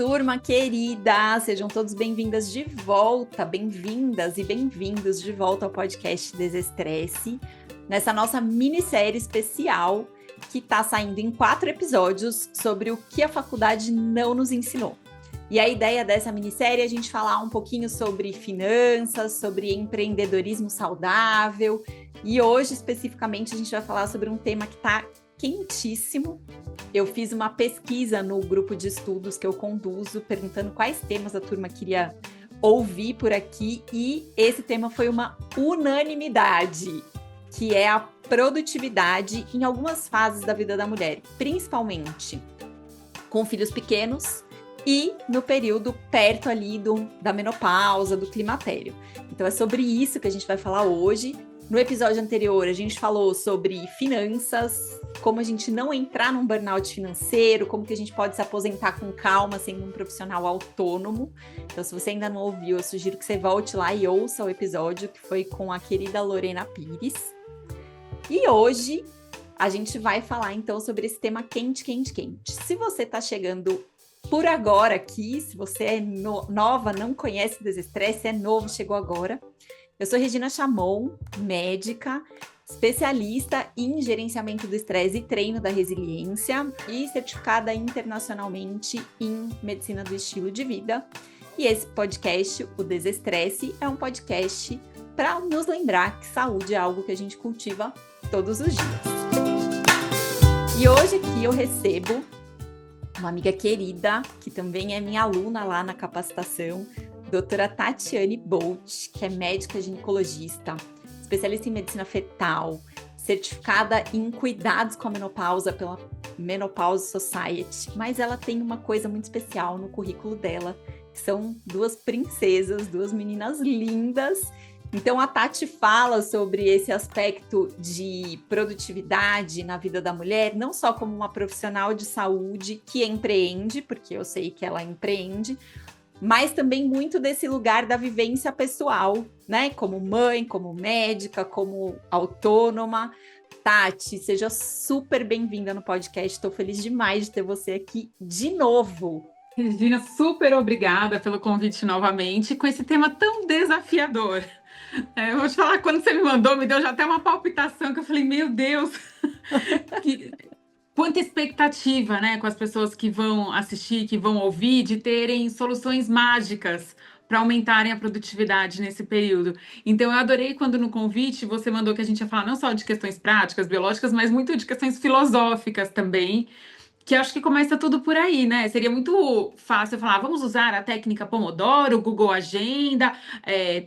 turma querida! Sejam todos bem-vindas de volta, bem-vindas e bem-vindos de volta ao podcast Desestresse, nessa nossa minissérie especial que está saindo em 4 episódios sobre o que a faculdade não nos ensinou. E a ideia dessa minissérie é a gente falar um pouquinho sobre finanças, sobre empreendedorismo saudável, e hoje especificamente a gente vai falar sobre um tema que está quentíssimo. Eu fiz uma pesquisa no grupo de estudos que eu conduzo, perguntando quais temas a turma queria ouvir por aqui, e esse tema foi uma unanimidade, que é a produtividade em algumas fases da vida da mulher, principalmente com filhos pequenos e no período perto ali da menopausa, do climatério. Então é sobre isso que a gente vai falar hoje. No episódio anterior, a gente falou sobre finanças, como a gente não entrar num burnout financeiro, como que a gente pode se aposentar com calma, sendo um profissional autônomo. Então, se você ainda não ouviu, eu sugiro que você volte lá e ouça o episódio, que foi com a querida Lorena Pires. E hoje, a gente vai falar, então, sobre esse tema quente, quente, quente. Se você está chegando por agora aqui, se você é nova, não conhece Desestresse, é novo, chegou agora, eu sou Regina Chamon, médica, especialista em gerenciamento do estresse e treino da resiliência e certificada internacionalmente em medicina do estilo de vida. E esse podcast, o Desestresse, é um podcast para nos lembrar que saúde é algo que a gente cultiva todos os dias. E hoje aqui eu recebo uma amiga querida, que também é minha aluna lá na capacitação, doutora Tatiane Bolt, que é médica ginecologista, especialista em medicina fetal, certificada em cuidados com a menopausa pela Menopause Society, mas ela tem uma coisa muito especial no currículo dela, que são 2 princesas, 2 meninas lindas. Então a Tati fala sobre esse aspecto de produtividade na vida da mulher, não só como uma profissional de saúde que empreende, porque eu sei que ela empreende, mas também muito desse lugar da vivência pessoal, né? Como mãe, como médica, como autônoma. Tati, seja super bem-vinda no podcast. Estou feliz demais de ter você aqui de novo. Regina, super obrigada pelo convite novamente, com esse tema tão desafiador. Eu vou te falar, quando você me mandou, me deu já até uma palpitação, que eu falei, meu Deus, quanta expectativa, né, com as pessoas que vão assistir, que vão ouvir, de terem soluções mágicas para aumentarem a produtividade nesse período. Então, eu adorei quando no convite você mandou que a gente ia falar não só de questões práticas, biológicas, mas muito de questões filosóficas também, que acho que começa tudo por aí, né? Seria muito fácil falar, vamos usar a técnica Pomodoro, Google Agenda,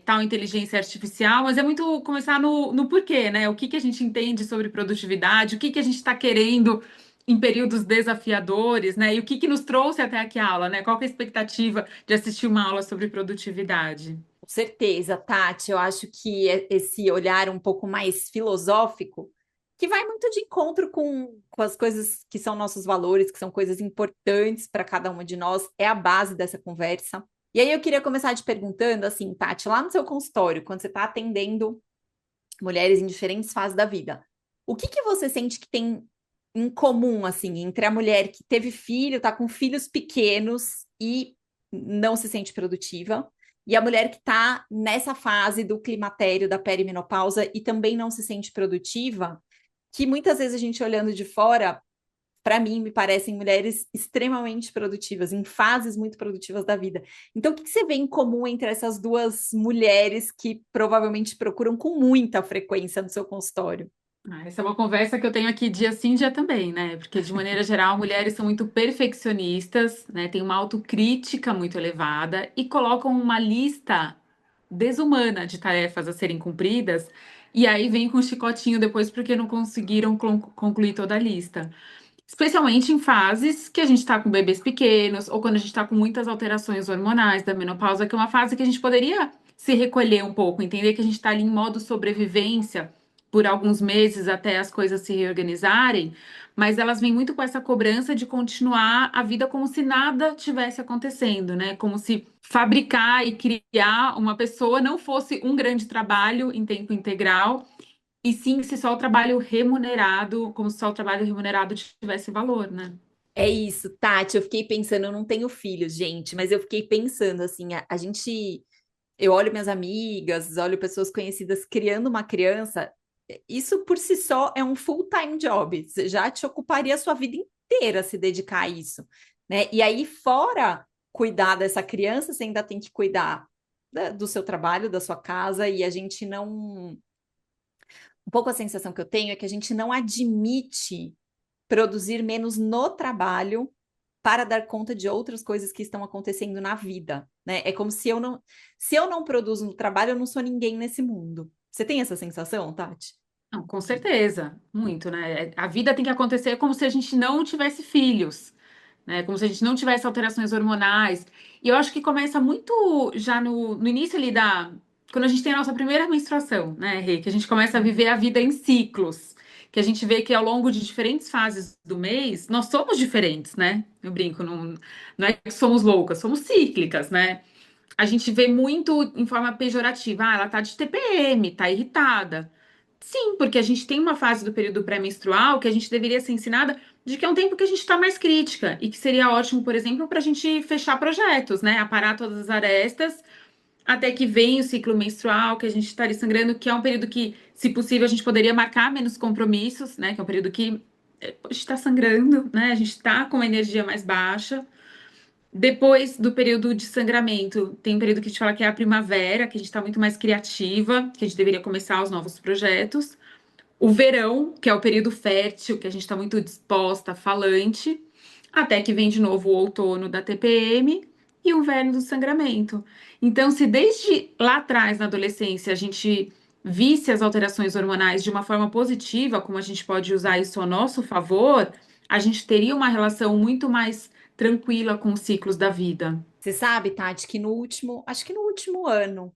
tal inteligência artificial, mas é muito começar no porquê, né? O que que a gente entende sobre produtividade, o que que a gente está querendo em períodos desafiadores, né? E o que que nos trouxe até aqui a aula, né? Qual que é a expectativa de assistir uma aula sobre produtividade? Com certeza, Tati, eu acho que esse olhar um pouco mais filosófico, que vai muito de encontro com as coisas que são nossos valores, que são coisas importantes para cada uma de nós, é a base dessa conversa. E aí eu queria começar te perguntando, assim, Tati, lá no seu consultório, quando você está atendendo mulheres em diferentes fases da vida, o que que você sente que tem em comum, assim, entre a mulher que teve filho, está com filhos pequenos e não se sente produtiva, e a mulher que está nessa fase do climatério, da perimenopausa e também não se sente produtiva, que muitas vezes a gente olhando de fora, para mim, me parecem mulheres extremamente produtivas, em fases muito produtivas da vida. Então, o que você vê em comum entre essas 2 mulheres que provavelmente procuram com muita frequência no seu consultório? Essa é uma conversa que eu tenho aqui dia sim, dia também, né? Porque, de maneira geral, mulheres são muito perfeccionistas, né? Têm uma autocrítica muito elevada e colocam uma lista desumana de tarefas a serem cumpridas, e aí vem com um chicotinho depois porque não conseguiram concluir toda a lista. Especialmente em fases que a gente está com bebês pequenos, ou quando a gente está com muitas alterações hormonais da menopausa, que é uma fase que a gente poderia se recolher um pouco, entender que a gente está ali em modo sobrevivência por alguns meses até as coisas se reorganizarem, mas elas vêm muito com essa cobrança de continuar a vida como se nada tivesse acontecendo, né? Como se fabricar e criar uma pessoa não fosse um grande trabalho em tempo integral, e sim se só o trabalho remunerado, como se só o trabalho remunerado tivesse valor, né? É isso, Tati. Eu fiquei pensando, eu não tenho filhos, gente, mas eu fiquei pensando assim, a gente, eu olho minhas amigas, olho pessoas conhecidas criando uma criança, isso por si só é um full-time job. Você já te ocuparia a sua vida inteira se dedicar a isso, né? E aí, fora cuidar dessa criança, você ainda tem que cuidar do seu trabalho, da sua casa, e a gente não. Um pouco a sensação que eu tenho é que a gente não admite produzir menos no trabalho para dar conta de outras coisas que estão acontecendo na vida, né? É como se eu não produzo no trabalho, eu não sou ninguém nesse mundo. Você tem essa sensação, Tati? Não, com certeza, muito, né? A vida tem que acontecer como se a gente não tivesse filhos, né? Como se a gente não tivesse alterações hormonais. E eu acho que começa muito já no início ali da. Quando a gente tem a nossa primeira menstruação, né, Rê? Que a gente começa a viver a vida em ciclos. Que a gente vê que ao longo de diferentes fases do mês, nós somos diferentes, né? Eu brinco, não é que somos loucas, somos cíclicas, né? A gente vê muito em forma pejorativa. Ah, ela tá de TPM, tá irritada. Sim, porque a gente tem uma fase do período pré-menstrual que a gente deveria ser ensinada de que é um tempo que a gente está mais crítica e que seria ótimo, por exemplo, para a gente fechar projetos, né? Aparar todas as arestas até que venha o ciclo menstrual, que a gente estaria sangrando, que é um período que, se possível, a gente poderia marcar menos compromissos, né? Que é um período que a gente está sangrando, né? A gente está com uma energia mais baixa. Depois do período de sangramento, tem um período que a gente fala que é a primavera, que a gente está muito mais criativa, que a gente deveria começar os novos projetos. O verão, que é o período fértil, que a gente está muito disposta, falante, até que vem de novo o outono da TPM e o inverno do sangramento. Então, se desde lá atrás, na adolescência, a gente visse as alterações hormonais de uma forma positiva, como a gente pode usar isso a nosso favor, a gente teria uma relação muito mais tranquila com os ciclos da vida. Você sabe, Tati, que no último, acho que no último ano,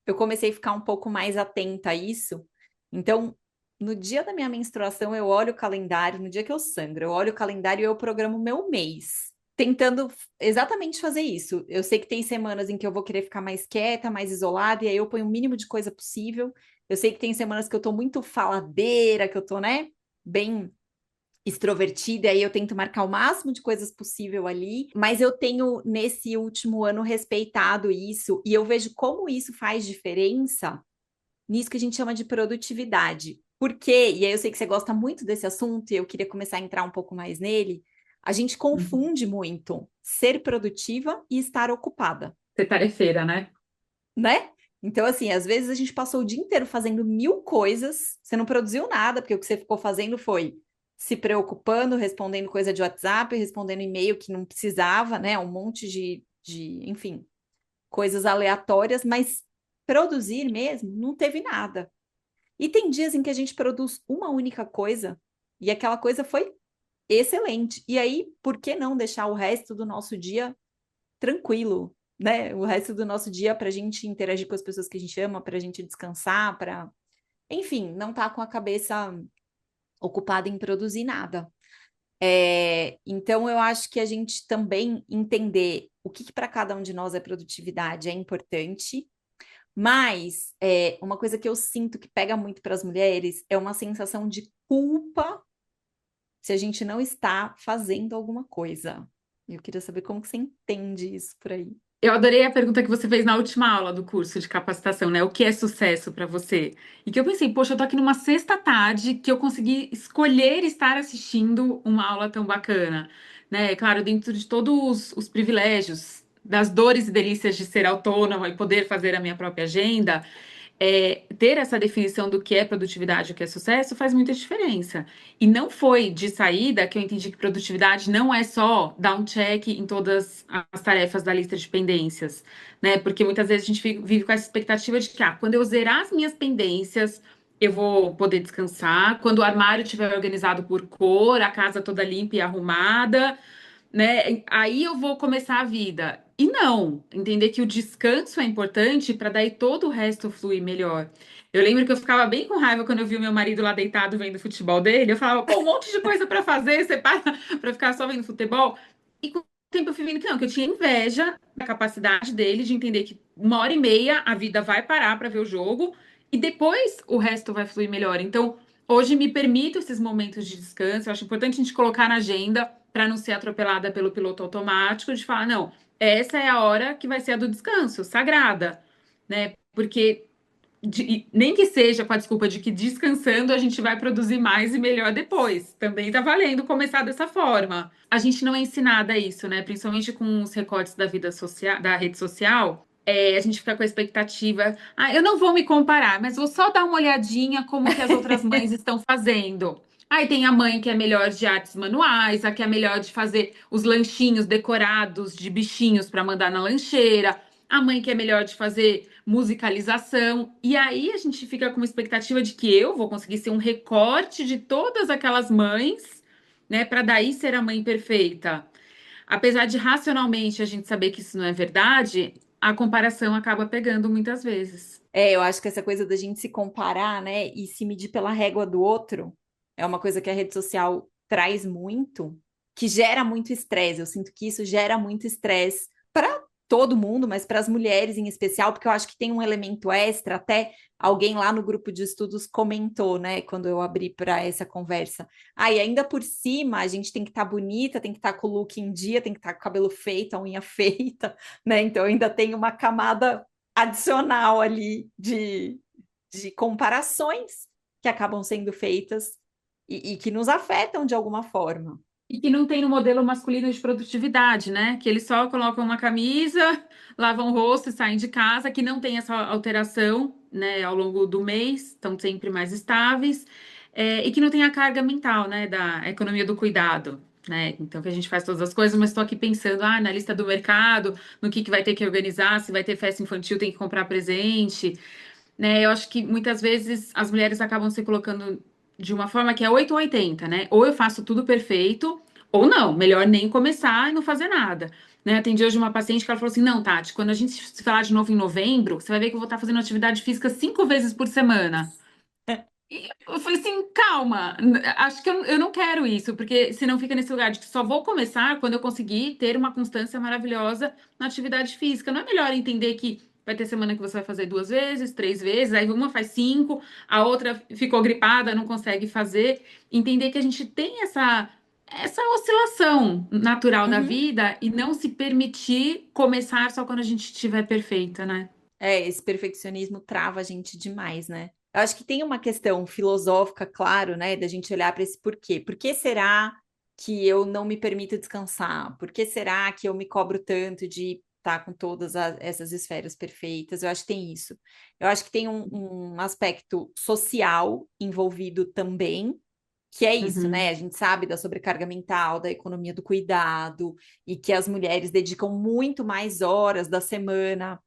eu comecei a ficar um pouco mais atenta a isso. Então, no dia da minha menstruação, eu olho o calendário, no dia que eu sangro, eu olho o calendário e eu programo meu mês, tentando exatamente fazer isso. Eu sei que tem semanas em que eu vou querer ficar mais quieta, mais isolada, e aí eu ponho o mínimo de coisa possível. Eu sei que tem semanas que eu tô muito faladeira, que eu tô, né, bem extrovertida, e aí eu tento marcar o máximo de coisas possível ali, mas eu tenho nesse último ano respeitado isso e eu vejo como isso faz diferença nisso que a gente chama de produtividade. Por quê? E aí eu sei que você gosta muito desse assunto e eu queria começar a entrar um pouco mais nele. A gente Uhum. confunde muito ser produtiva e estar ocupada, Ser tarefeira, né? né? Então, assim, às vezes a gente passou o dia inteiro fazendo mil coisas, você não produziu nada, porque o que você ficou fazendo foi se preocupando, respondendo coisa de WhatsApp, respondendo e-mail que não precisava, né? Um monte enfim, coisas aleatórias, mas produzir mesmo não teve nada. E tem dias em que a gente produz uma única coisa e aquela coisa foi excelente. E aí, por que não deixar o resto do nosso dia tranquilo, né? O resto do nosso dia para a gente interagir com as pessoas que a gente ama, para a gente descansar, para, enfim, não estar com a cabeça ocupada em produzir nada. Então, eu acho que a gente também entender o que para cada um de nós é produtividade é importante, mas uma coisa que eu sinto que pega muito para as mulheres é uma sensação de culpa se a gente não está fazendo alguma coisa. Eu queria saber como que você entende isso por aí. Eu adorei a pergunta que você fez na última aula do curso de capacitação, né? O que é sucesso para você? E que eu pensei, poxa, eu tô aqui numa sexta tarde que eu consegui escolher estar assistindo uma aula tão bacana, né? Claro, dentro de todos os privilégios, das dores e delícias de ser autônoma e poder fazer a minha própria agenda, ter essa definição do que é produtividade e o que é sucesso faz muita diferença. E não foi de saída que eu entendi que produtividade não é só dar um check em todas as tarefas da lista de pendências, né? Porque muitas vezes a gente vive com essa expectativa de que, quando eu zerar as minhas pendências, eu vou poder descansar. Quando o armário estiver organizado por cor, a casa toda limpa e arrumada, né? Aí eu vou começar a vida. E não, entender que o descanso é importante para daí todo o resto fluir melhor. Eu lembro que eu ficava bem com raiva quando eu vi o meu marido lá deitado vendo o futebol dele. Eu falava, pô, um monte de coisa para fazer, você para para ficar só vendo futebol. E com o tempo eu fui vendo que não, que eu tinha inveja da capacidade dele de entender que 1 hora e meia a vida vai parar para ver o jogo e depois o resto vai fluir melhor. Então, hoje me permito esses momentos de descanso. Eu acho importante a gente colocar na agenda para não ser atropelada pelo piloto automático, de falar, não, essa é a hora que vai ser a do descanso, sagrada, né? Porque nem que seja com a desculpa de que descansando a gente vai produzir mais e melhor depois. Também tá valendo começar dessa forma. A gente não é ensinada isso, né? Principalmente com os recortes da vida social, da rede social. A gente fica com a expectativa, eu não vou me comparar, mas vou só dar uma olhadinha como que as outras mães estão fazendo. Aí tem a mãe que é melhor de artes manuais, a que é melhor de fazer os lanchinhos decorados de bichinhos para mandar na lancheira, a mãe que é melhor de fazer musicalização. E aí a gente fica com uma expectativa de que eu vou conseguir ser um recorte de todas aquelas mães, né, para daí ser a mãe perfeita. Apesar de racionalmente a gente saber que isso não é verdade, a comparação acaba pegando muitas vezes. Eu acho que essa coisa da gente se comparar, né, e se medir pela régua do outro, é uma coisa que a rede social traz muito, que gera muito estresse. Eu sinto que isso gera muito estresse para todo mundo, mas para as mulheres em especial, porque eu acho que tem um elemento extra. Até alguém lá no grupo de estudos comentou, né, quando eu abri para essa conversa. E ainda por cima, a gente tem que estar bonita, tem que estar com o look em dia, tem que estar com o cabelo feito, a unha feita, né? Então ainda tem uma camada adicional ali de comparações que acabam sendo feitas e que nos afetam de alguma forma. E que não tem no modelo masculino de produtividade, né? Que eles só colocam uma camisa, lavam o rosto e saem de casa, que não tem essa alteração, né, ao longo do mês, estão sempre mais estáveis, e que não tem a carga mental, né, da economia do cuidado, né? Então, que a gente faz todas as coisas, mas estou aqui pensando, na lista do mercado, no que vai ter que organizar, se vai ter festa infantil, tem que comprar presente, né? Eu acho que muitas vezes as mulheres acabam se colocando de uma forma que é 8 ou 80, né? Ou eu faço tudo perfeito, ou não, melhor nem começar e não fazer nada. Né? Atendi hoje uma paciente que ela falou assim: não, Tati, quando a gente se falar de novo em novembro, você vai ver que eu vou estar fazendo atividade física 5 vezes por semana. E eu falei assim, calma, acho que eu não quero isso, porque senão fica nesse lugar de que só vou começar quando eu conseguir ter uma constância maravilhosa na atividade física. Não é melhor entender que vai ter semana que você vai fazer 2 vezes, 3 vezes, aí uma faz 5, a outra ficou gripada, não consegue fazer. Entender que a gente tem essa oscilação natural da Uhum. vida e não se permitir começar só quando a gente estiver perfeita, né? Esse perfeccionismo trava a gente demais, né? Eu acho que tem uma questão filosófica, claro, né, da gente olhar para esse porquê. Por que será que eu não me permito descansar? Por que será que eu me cobro tanto de estar com todas essas esferas perfeitas? Eu acho que tem isso. Eu acho que tem um aspecto social envolvido também, que é isso, né? Uhum. A gente sabe da sobrecarga mental, da economia do cuidado, e que as mulheres dedicam muito mais horas da semana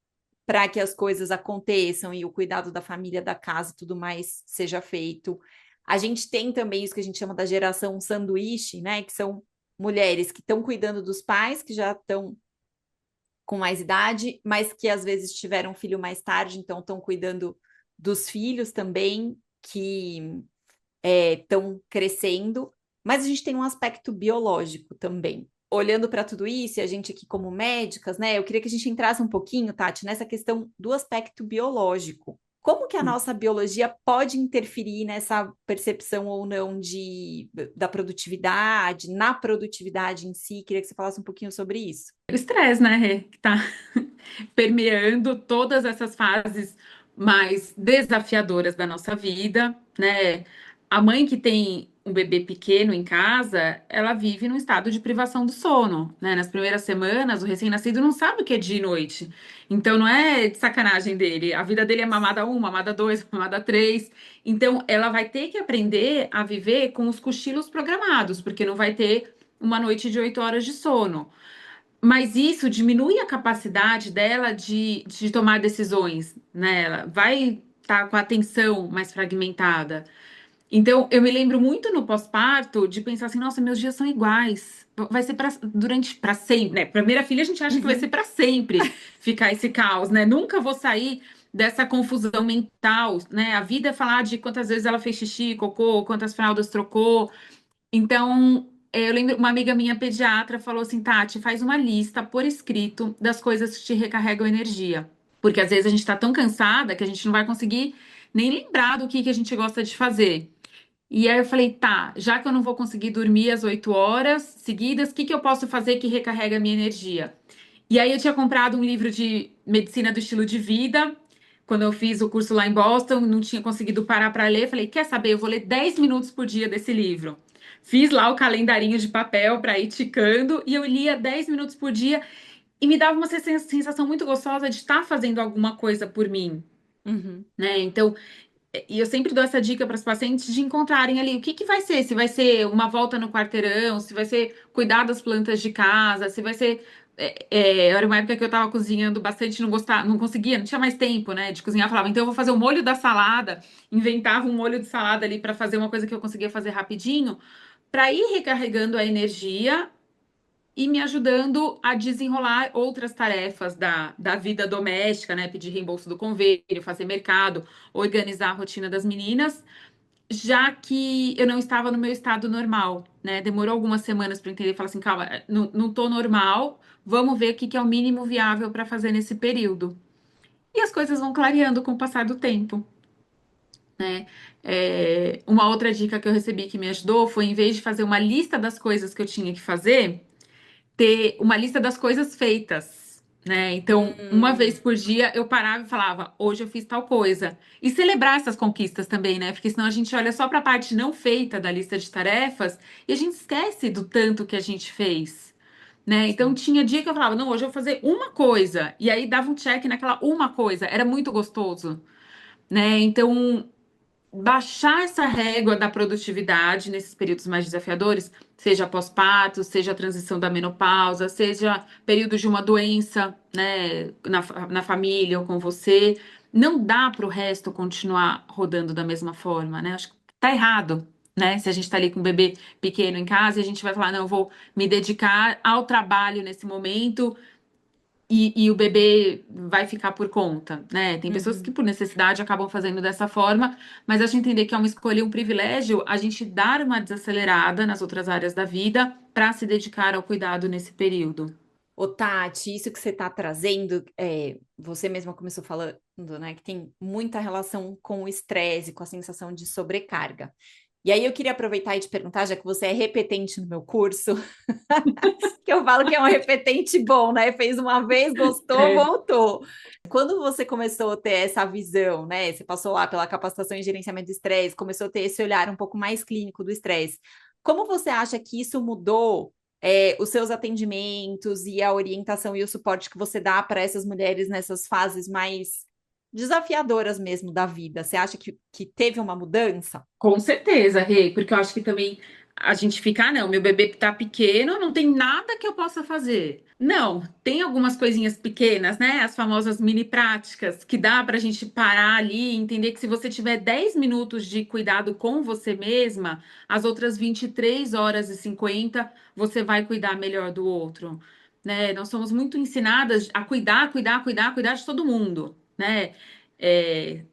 para que as coisas aconteçam e o cuidado da família, da casa e tudo mais seja feito. A gente tem também isso que a gente chama da geração sanduíche, né? Que são mulheres que estão cuidando dos pais, que já estão com mais idade, mas que às vezes tiveram filho mais tarde, então estão cuidando dos filhos também, que estão crescendo. Mas a gente tem um aspecto biológico também. Olhando para tudo isso, e a gente aqui como médicas, né? Eu queria que a gente entrasse um pouquinho, Tati, nessa questão do aspecto biológico. Como que a nossa biologia pode interferir nessa percepção ou não da produtividade, na produtividade em si? Queria que você falasse um pouquinho sobre isso. O estresse, né, Rê, que tá permeando todas essas fases mais desafiadoras da nossa vida, né? A mãe que tem um bebê pequeno em casa, ela vive num estado de privação do sono, né? Nas primeiras semanas, o recém-nascido não sabe o que é dia e noite. Então, não é de sacanagem dele. A vida dele é mamada um, mamada 2, mamada 3. Então, ela vai ter que aprender a viver com os cochilos programados, porque não vai ter uma noite de 8 horas de sono. Mas isso diminui a capacidade dela de tomar decisões, né? Ela vai estar com a atenção mais fragmentada. Então, eu me lembro muito no pós-parto de pensar assim, nossa, meus dias são iguais. Vai ser para sempre, né? Primeira filha a gente acha que vai ser Uhum. para sempre ficar esse caos, né? Nunca vou sair dessa confusão mental, né? A vida é falar de quantas vezes ela fez xixi, cocô, quantas fraldas trocou. Então, eu lembro, uma amiga minha pediatra falou assim, Tati, faz uma lista por escrito das coisas que te recarregam energia. Porque às vezes a gente tá tão cansada que a gente não vai conseguir nem lembrar do que a gente gosta de fazer. E aí eu falei, tá, já que eu não vou conseguir dormir as 8 horas seguidas, o que que eu posso fazer que recarrega a minha energia? E aí eu tinha comprado um livro de medicina do estilo de vida. Quando eu fiz o curso lá em Boston, não tinha conseguido parar para ler. Falei, quer saber? Eu vou ler 10 minutos por dia desse livro. Fiz lá o calendarinho de papel para ir ticando e eu lia 10 minutos por dia e me dava uma sensação muito gostosa de estar fazendo alguma coisa por mim, Uhum. né? Então, e eu sempre dou essa dica para os pacientes de encontrarem ali o que que vai ser, se vai ser uma volta no quarteirão, se vai ser cuidar das plantas de casa, se vai ser. Era uma época que eu estava cozinhando bastante, não gostava, não conseguia, não tinha mais tempo, né, de cozinhar. Eu falava, então eu vou fazer o molho da salada, inventava um molho de salada ali para fazer uma coisa que eu conseguia fazer rapidinho, para ir recarregando a energia e me ajudando a desenrolar outras tarefas da vida doméstica, né? Pedir reembolso do convênio, fazer mercado, organizar a rotina das meninas, já que eu não estava no meu estado normal, né? Demorou algumas semanas para entender, falar assim, calma, não tô normal, vamos ver o que que é o mínimo viável para fazer nesse período. E as coisas vão clareando com o passar do tempo, né? Uma outra dica que eu recebi que me ajudou foi, em vez de fazer uma lista das coisas que eu tinha que fazer, ter uma lista das coisas feitas, né? Então, uma vez Hum, por dia eu parava e falava, hoje eu fiz tal coisa. E celebrar essas conquistas também, né? Porque senão a gente olha só para a parte não feita da lista de tarefas e a gente esquece do tanto que a gente fez. Né? Então sim. tinha dia que eu falava, não, hoje eu vou fazer uma coisa, e aí dava um check naquela uma coisa, era muito gostoso, né? Então baixar essa régua da produtividade nesses períodos mais desafiadores, seja pós-parto, seja a transição da menopausa, seja período de uma doença, né, na família ou com você, não dá para o resto continuar rodando da mesma forma, né? Acho que tá errado. Né? Se a gente está ali com um bebê pequeno em casa e a gente vai falar, não, eu vou me dedicar ao trabalho nesse momento e o bebê vai ficar por conta, né? Tem pessoas que, Uhum. por necessidade, acabam fazendo dessa forma, mas acho entender que é uma escolha e um privilégio a gente dar uma desacelerada nas outras áreas da vida para se dedicar ao cuidado nesse período. Ô, Tati, isso que você está trazendo, você mesma começou falando, né, que tem muita relação com o estresse, com a sensação de sobrecarga. E aí eu queria aproveitar e te perguntar, já que você é repetente no meu curso, que eu falo que é um repetente bom, né? Fez uma vez, gostou, É. voltou. Quando você começou a ter essa visão, né? Você passou lá pela capacitação em gerenciamento do estresse, começou a ter esse olhar um pouco mais clínico do estresse. Como você acha que isso mudou, os seus atendimentos e a orientação e o suporte que você dá para essas mulheres nessas fases mais desafiadoras mesmo da vida? Você acha que teve uma mudança? Com certeza, Rei, porque eu acho que também a gente fica, não, meu bebê tá pequeno, não tem nada que eu possa fazer. Não, tem algumas coisinhas pequenas, né? As famosas mini práticas, que dá pra gente parar ali e entender que se você tiver 10 minutos de cuidado com você mesma, as outras 23 horas e 50 você vai cuidar melhor do outro, né? Nós somos muito ensinadas a cuidar, cuidar, cuidar, cuidar de todo mundo, né?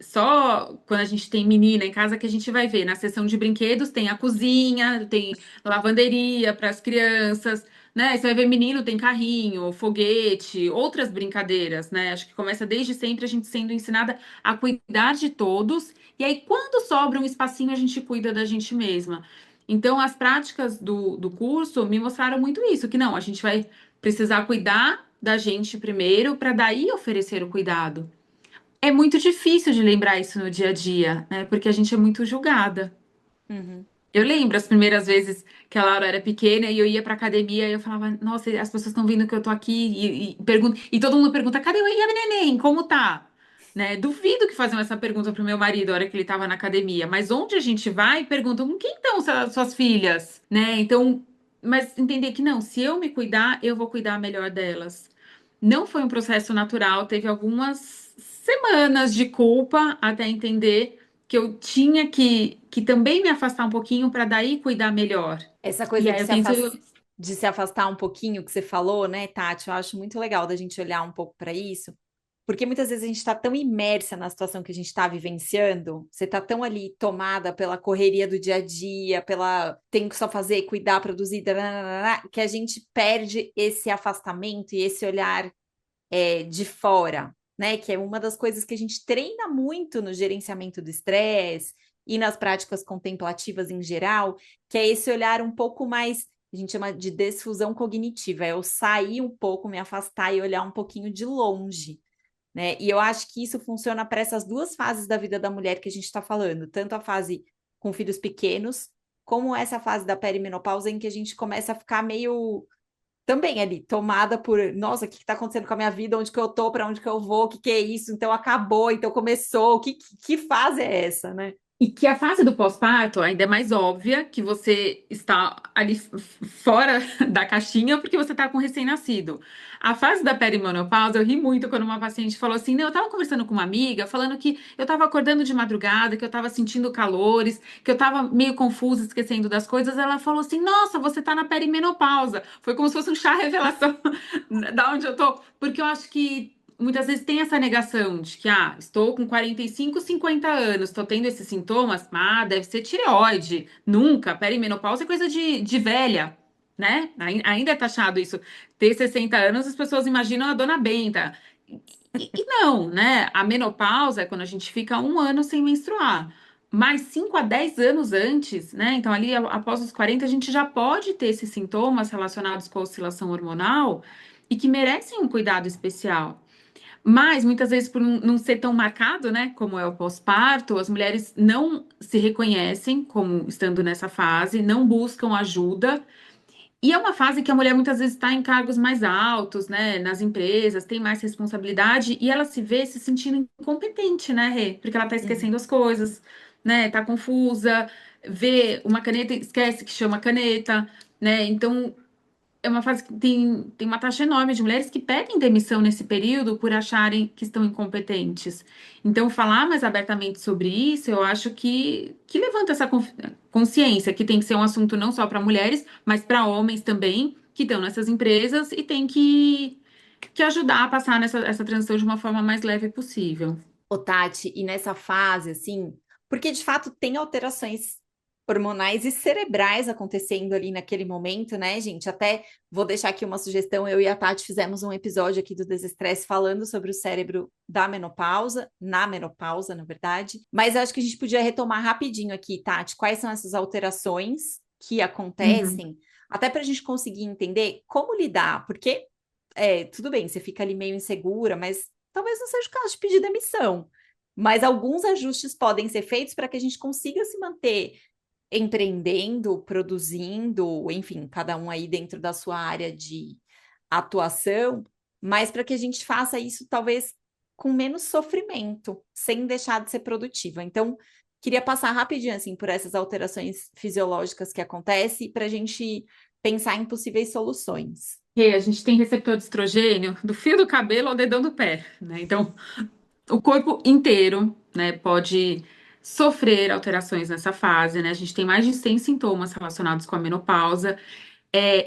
Só quando a gente tem menina em casa que a gente vai ver. Na seção de brinquedos tem a cozinha, tem lavanderia para as crianças, né? Você vai ver menino, tem carrinho, foguete, outras brincadeiras, né? Acho que começa desde sempre a gente sendo ensinada a cuidar de todos, e aí quando sobra um espacinho a gente cuida da gente mesma. Então, as práticas do curso me mostraram muito isso, que não, a gente vai precisar cuidar da gente primeiro para daí oferecer o cuidado. É muito difícil de lembrar isso no dia a dia, né? Porque a gente é muito julgada. Uhum. Eu lembro as primeiras vezes que a Laura era pequena e eu ia pra academia e eu falava, nossa, as pessoas estão vendo que eu tô aqui e todo mundo pergunta, cadê o e a neném? Como tá? Né? Duvido que faziam essa pergunta pro meu marido na hora que ele estava na academia, mas onde a gente vai, perguntam, com quem estão suas filhas? Né? Então, mas entender que não, se eu me cuidar, eu vou cuidar melhor delas. Não foi um processo natural, teve algumas semanas de culpa até entender que eu tinha que também me afastar um pouquinho para daí cuidar melhor. Essa E coisa aí eu tento. de se afastar um pouquinho que você falou, né, Tati? Eu acho muito legal da gente olhar um pouco para isso, porque muitas vezes a gente está tão imersa na situação que a gente está vivenciando, você está tão ali tomada pela correria do dia a dia, pela tem que só fazer, cuidar, produzir, nananana, que a gente perde esse afastamento e esse olhar de fora, né? Que é uma das coisas que a gente treina muito no gerenciamento do estresse, e nas práticas contemplativas em geral, que é esse olhar um pouco mais, a gente chama de desfusão cognitiva, é eu sair um pouco, me afastar e olhar um pouquinho de longe, né? E eu acho que isso funciona para essas duas fases da vida da mulher que a gente está falando, tanto a fase com filhos pequenos, como essa fase da perimenopausa em que a gente começa a ficar meio também ali, tomada por, nossa, o que está acontecendo com a minha vida? Onde que eu tô? Para onde que eu vou? O que que é isso? Então acabou, então começou. Que fase é essa, né? E que a fase do pós-parto ainda é mais óbvia, que você está ali fora da caixinha porque você está com recém-nascido. A fase da perimenopausa, eu ri muito quando uma paciente falou assim: não, eu estava conversando com uma amiga, falando que eu estava acordando de madrugada, que eu estava sentindo calores, que eu estava meio confusa, esquecendo das coisas. Ela falou assim: nossa, você está na perimenopausa. Foi como se fosse um chá revelação da onde eu tô, porque eu acho que muitas vezes tem essa negação de que, estou com 45, 50 anos, estou tendo esses sintomas, deve ser tireoide. Nunca, perimenopausa é coisa de velha, né? Ainda é taxado isso. Ter 60 anos, as pessoas imaginam a dona Benta. E não, né? A menopausa é quando a gente fica um ano sem menstruar. Mas 5 a 10 anos antes, né? Então, ali após os 40, a gente já pode ter esses sintomas relacionados com a oscilação hormonal e que merecem um cuidado especial. Mas muitas vezes, por não ser tão marcado, né, como é o pós-parto, as mulheres não se reconhecem como estando nessa fase, não buscam ajuda. E é uma fase que a mulher muitas vezes está em cargos mais altos, né, nas empresas, tem mais responsabilidade e ela se vê se sentindo incompetente, né, Rê? Porque ela está Uhum. esquecendo as coisas, né, tá confusa, vê uma caneta, e esquece que chama caneta, né? Então é uma fase que tem uma taxa enorme de mulheres que pedem demissão nesse período por acharem que estão incompetentes. Então, falar mais abertamente sobre isso, eu acho que levanta essa consciência que tem que ser um assunto não só para mulheres, mas para homens também, que estão nessas empresas e tem que ajudar a passar essa transição de uma forma mais leve possível. Ô, Tati, e nessa fase, assim, porque de fato tem alterações hormonais e cerebrais acontecendo ali naquele momento, né, gente? Até vou deixar aqui uma sugestão. Eu e a Tati fizemos um episódio aqui do Desestresse falando sobre o cérebro da menopausa, na menopausa, na verdade. Mas acho que a gente podia retomar rapidinho aqui, Tati, quais são essas alterações que Uhum. acontecem, até para a gente conseguir entender como lidar, porque tudo bem, você fica ali meio insegura, mas talvez não seja o caso de pedir demissão. Mas alguns ajustes podem ser feitos para que a gente consiga se manter empreendendo, produzindo, enfim, cada um aí dentro da sua área de atuação, mas para que a gente faça isso talvez com menos sofrimento, sem deixar de ser produtiva. Então, queria passar rapidinho assim por essas alterações fisiológicas que acontecem para a gente pensar em possíveis soluções. E a gente tem receptor de estrogênio do fio do cabelo ao dedão do pé, né? Então, o corpo inteiro, né, pode sofrer alterações nessa fase, né? A gente tem mais de 100 sintomas relacionados com a menopausa.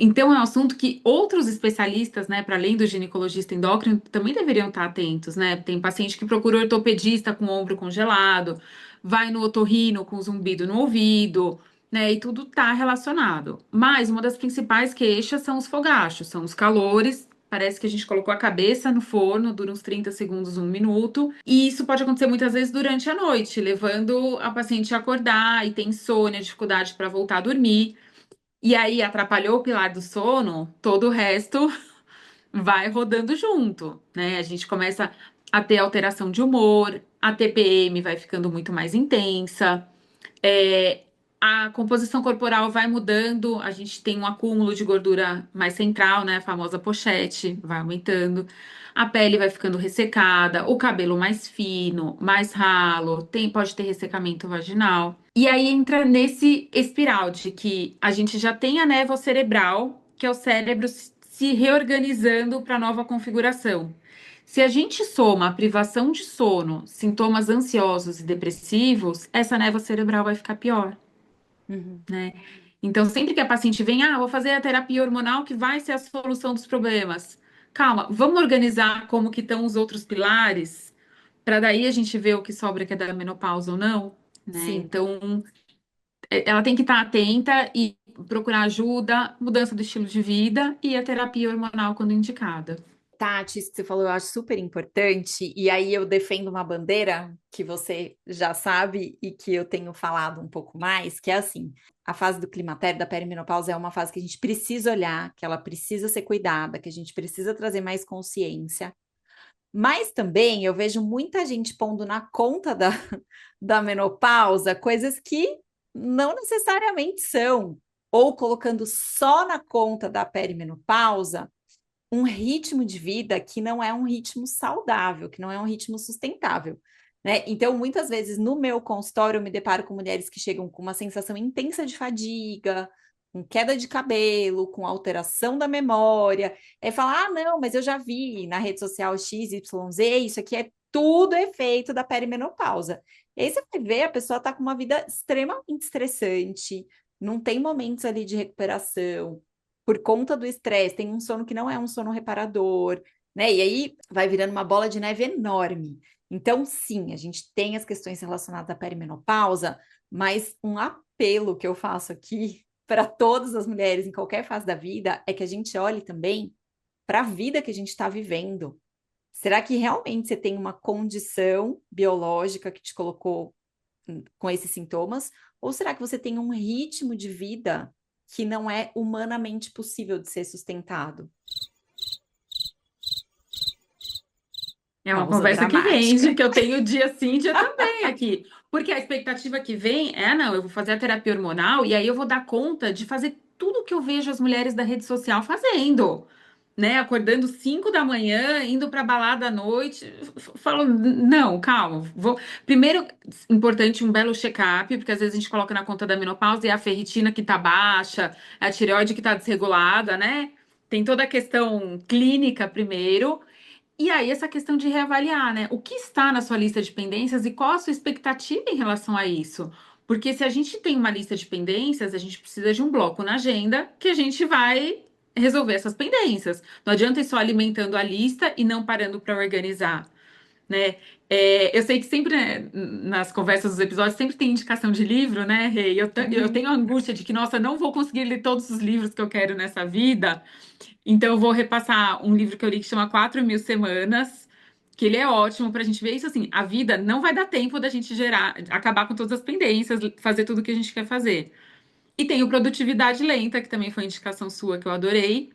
Então, é um assunto que outros especialistas, né, para além do ginecologista endócrino, também deveriam estar atentos, né? Tem paciente que procura ortopedista com o ombro congelado, vai no otorrino com zumbido no ouvido, né? E tudo está relacionado. Mas uma das principais queixas são os fogachos, são os calores. Parece que a gente colocou a cabeça no forno, dura uns 30 segundos, um minuto. E isso pode acontecer muitas vezes durante a noite, levando a paciente a acordar e ter insônia, dificuldade para voltar a dormir. E aí atrapalhou o pilar do sono, todo o resto vai rodando junto, né? A gente começa a ter alteração de humor, a TPM vai ficando muito mais intensa, é, a composição corporal vai mudando, a gente tem um acúmulo de gordura mais central, né? A famosa pochete vai aumentando, a pele vai ficando ressecada, o cabelo mais fino, mais ralo, pode ter ressecamento vaginal. E aí entra nesse espiral de que a gente já tem a névoa cerebral, que é o cérebro se reorganizando para a nova configuração. Se a gente soma a privação de sono, sintomas ansiosos e depressivos, essa névoa cerebral vai ficar pior, Uhum. né? Então, sempre que a paciente vem, vou fazer a terapia hormonal que vai ser a solução dos problemas. Calma, vamos organizar como que estão os outros pilares, para daí a gente ver o que sobra que é da menopausa ou não, né? Sim. Então, ela tem que estar atenta e procurar ajuda, mudança do estilo de vida e a terapia hormonal quando indicada. Tati, isso que você falou, eu acho super importante, e aí eu defendo uma bandeira que você já sabe e que eu tenho falado um pouco mais, que é assim, a fase do climatério, da perimenopausa, é uma fase que a gente precisa olhar, que ela precisa ser cuidada, que a gente precisa trazer mais consciência, mas também eu vejo muita gente pondo na conta da menopausa coisas que não necessariamente são, ou colocando só na conta da perimenopausa um ritmo de vida que não é um ritmo saudável, que não é um ritmo sustentável, né? Então, muitas vezes no meu consultório eu me deparo com mulheres que chegam com uma sensação intensa de fadiga, com queda de cabelo, com alteração da memória, aí fala: "Ah, não, mas eu já vi na rede social XYZ, isso aqui é tudo efeito da perimenopausa". E aí você vai ver, a pessoa está com uma vida extremamente estressante, não tem momentos ali de recuperação, por conta do estresse, tem um sono que não é um sono reparador, né? E aí vai virando uma bola de neve enorme. Então, sim, a gente tem as questões relacionadas à perimenopausa, mas um apelo que eu faço aqui para todas as mulheres em qualquer fase da vida é que a gente olhe também para a vida que a gente está vivendo. Será que realmente você tem uma condição biológica que te colocou com esses sintomas? Ou será que você tem um ritmo de vida que não é humanamente possível de ser sustentado? É uma Pausa conversa que dramática. rende, que eu tenho dia sim, dia também aqui. Porque a expectativa que vem é, não, eu vou fazer a terapia hormonal e aí eu vou dar conta de fazer tudo que eu vejo as mulheres da rede social fazendo, né? Acordando 5 da manhã, indo para balada à noite. Falo, não, calma. Vou... Primeiro, importante um belo check-up, porque às vezes a gente coloca na conta da menopausa e é a ferritina que tá baixa, é a tireoide que tá desregulada, né? Tem toda a questão clínica primeiro. E aí, essa questão de reavaliar, né? O que está na sua lista de pendências e qual a sua expectativa em relação a isso? Porque se a gente tem uma lista de pendências, a gente precisa de um bloco na agenda que a gente vai resolver essas pendências. Não adianta ir só alimentando a lista e não parando para organizar, né? Eu sei que sempre, né, nas conversas dos episódios, sempre tem indicação de livro, né, Rei? Eu Uhum. tenho a angústia de que, nossa, não vou conseguir ler todos os livros que eu quero nessa vida. Então, eu vou repassar um livro que eu li que chama 4.000 Semanas, que ele é ótimo para a gente ver isso assim. A vida não vai dar tempo da gente gerar, acabar com todas as pendências, fazer tudo o que a gente quer fazer. E tem o Produtividade Lenta, que também foi indicação sua, que eu adorei.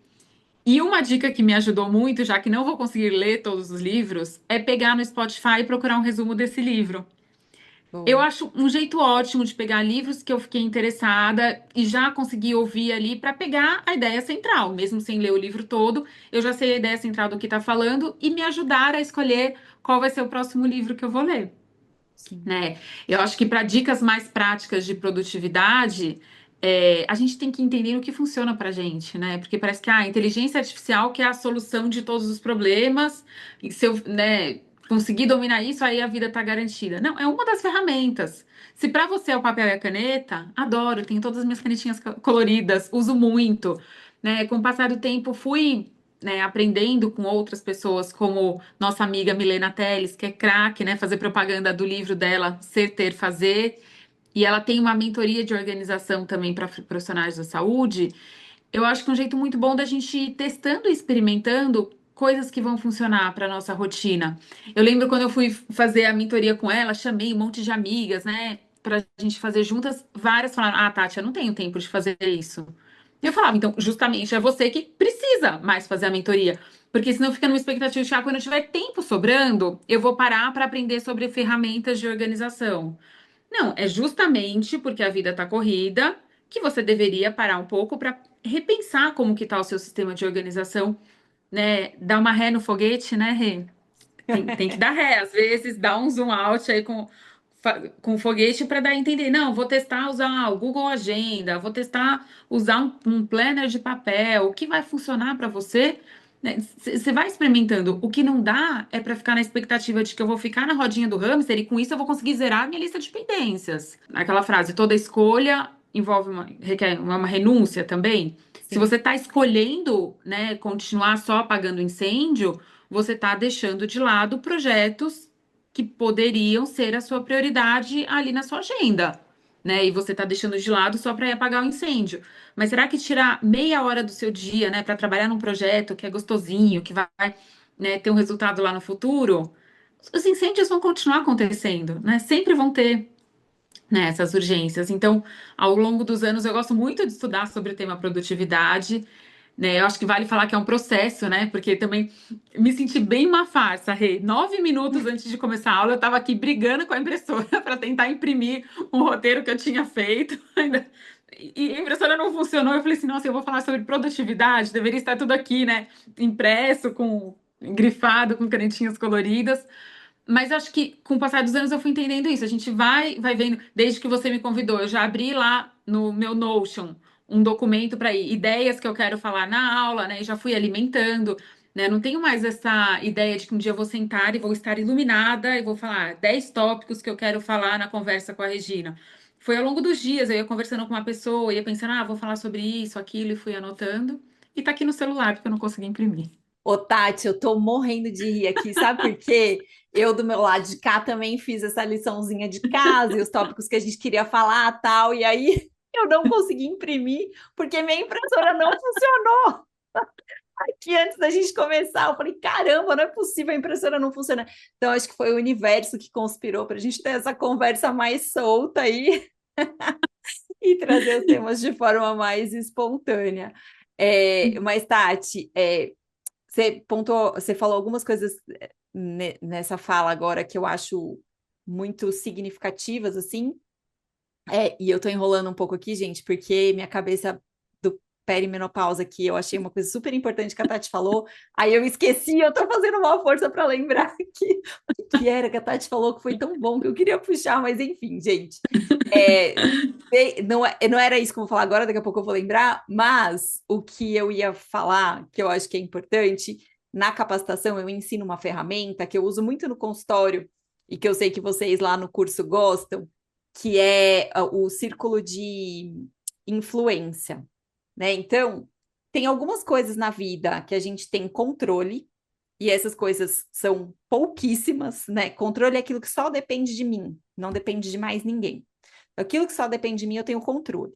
E uma dica que me ajudou muito, já que não vou conseguir ler todos os livros, é pegar no Spotify e procurar um resumo desse livro. Eu Boa. acho um jeito ótimo de pegar livros que eu fiquei interessada e já consegui ouvir ali para pegar a ideia central, mesmo sem ler o livro todo, eu já sei a ideia central do que está falando e me ajudar a escolher qual vai ser o próximo livro que eu vou ler, Sim. né? Eu acho que para dicas mais práticas de produtividade, a gente tem que entender o que funciona para gente, né? Porque parece que a inteligência artificial que é a solução de todos os problemas, e se eu, né, conseguir dominar isso, aí a vida está garantida. Não, é uma das ferramentas. Se para você é o papel e a caneta, adoro, tenho todas as minhas canetinhas coloridas, uso muito, né? Com o passar do tempo, fui aprendendo com outras pessoas, como nossa amiga Milena Teles, que é craque, né, fazer propaganda do livro dela, Ser, Ter, Fazer, e ela tem uma mentoria de organização também para profissionais da saúde. Eu acho que é um jeito muito bom da gente ir testando e experimentando coisas que vão funcionar para nossa rotina. Eu lembro quando eu fui fazer a mentoria com ela, chamei um monte de amigas, né, para a gente fazer juntas. Várias falaram: Ah, Tati, eu não tenho tempo de fazer isso. Eu falava, então, justamente é você que precisa mais fazer a mentoria. Porque senão fica numa expectativa de, quando eu tiver tempo sobrando, eu vou parar para aprender sobre ferramentas de organização. Não, é justamente porque a vida está corrida que você deveria parar um pouco para repensar como que está o seu sistema de organização, né? Dar uma ré no foguete, né, Rê? Tem que dar ré, às vezes dá um zoom out aí com o foguete para dar a entender. Não, vou testar usar o Google Agenda, vou testar usar um planner de papel, o que vai funcionar para você. Né? Você vai experimentando. O que não dá é para ficar na expectativa de que eu vou ficar na rodinha do hamster e com isso eu vou conseguir zerar a minha lista de pendências. Aquela frase, toda escolha envolve requer uma renúncia também. Se Sim. você está escolhendo, né, continuar só apagando incêndio, você está deixando de lado projetos que poderiam ser a sua prioridade ali na sua agenda. né? E você está deixando de lado só para apagar o incêndio. Mas será que tirar meia hora do seu dia, né, para trabalhar num projeto que é gostosinho, que vai, né, ter um resultado lá no futuro, os incêndios vão continuar acontecendo, né? Sempre vão ter, né, essas urgências. Então, ao longo dos anos, eu gosto muito de estudar sobre o tema produtividade, né? Eu acho que vale falar que é um processo, né? Porque também me senti bem uma farsa, Rê. 9 minutos antes de começar a aula, eu estava aqui brigando com a impressora para tentar imprimir um roteiro que eu tinha feito. Ainda. E a impressora não funcionou. Eu falei assim, nossa, eu vou falar sobre produtividade, deveria estar tudo aqui, né? Impresso, com grifado, com canetinhas coloridas. Mas acho que com o passar dos anos eu fui entendendo isso. A gente vai vendo, desde que você me convidou, eu já abri lá no meu Notion um documento para ideias que eu quero falar na aula, né? E já fui alimentando, né? Não tenho mais essa ideia de que um dia eu vou sentar e vou estar iluminada e vou falar 10 tópicos que eu quero falar na conversa com a Regina. Foi ao longo dos dias, eu ia conversando com uma pessoa, ia pensando, vou falar sobre isso, aquilo, e fui anotando. E tá aqui no celular, porque eu não consegui imprimir. Ô, Tati, eu tô morrendo de rir aqui, sabe por quê? Eu, do meu lado de cá, também fiz essa liçãozinha de casa e os tópicos que a gente queria falar, tal, e aí eu não consegui imprimir porque minha impressora não funcionou. Aqui antes da gente começar, eu falei, caramba, não é possível, a impressora não funciona. Então, acho que foi o universo que conspirou para a gente ter essa conversa mais solta aí e trazer os temas de forma mais espontânea. Mas, Tati, você falou algumas coisas nessa fala agora que eu acho muito significativas, assim. E eu tô enrolando um pouco aqui, gente, porque minha cabeça do perimenopausa aqui, eu achei uma coisa super importante que a Tati falou, aí eu esqueci, eu tô fazendo uma força para lembrar que era que a Tati falou que foi tão bom que eu queria puxar, mas enfim, gente. É, não era isso que eu vou falar agora, daqui a pouco eu vou lembrar, mas o que eu ia falar, que eu acho que é importante, na capacitação eu ensino uma ferramenta que eu uso muito no consultório e que eu sei que vocês lá no curso gostam, que é o círculo de influência, né? Então, tem algumas coisas na vida que a gente tem controle, e essas coisas são pouquíssimas, né? Controle é aquilo que só depende de mim, não depende de mais ninguém. Aquilo que só depende de mim, eu tenho controle.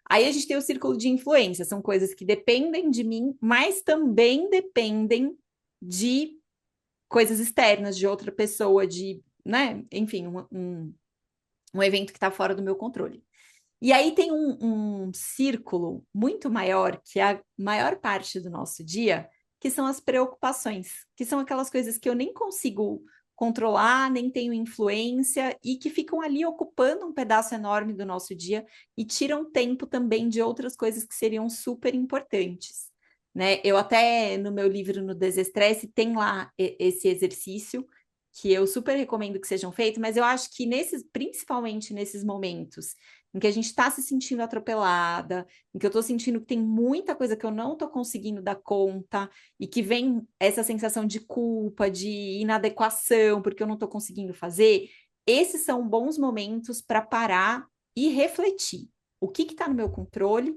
Aí a gente tem o círculo de influência, são coisas que dependem de mim, mas também dependem de coisas externas, de outra pessoa, de, né? Enfim, um evento que está fora do meu controle. E aí tem um círculo muito maior, que é a maior parte do nosso dia, que são as preocupações, que são aquelas coisas que eu nem consigo controlar, nem tenho influência e que ficam ali ocupando um pedaço enorme do nosso dia e tiram tempo também de outras coisas que seriam super importantes. Né? Eu até no meu livro no Desestresse tem lá esse exercício que eu super recomendo que sejam feitos, mas eu acho que principalmente nesses momentos em que a gente está se sentindo atropelada, em que eu estou sentindo que tem muita coisa que eu não estou conseguindo dar conta, e que vem essa sensação de culpa, de inadequação, porque eu não estou conseguindo fazer, esses são bons momentos para parar e refletir. O que está no meu controle?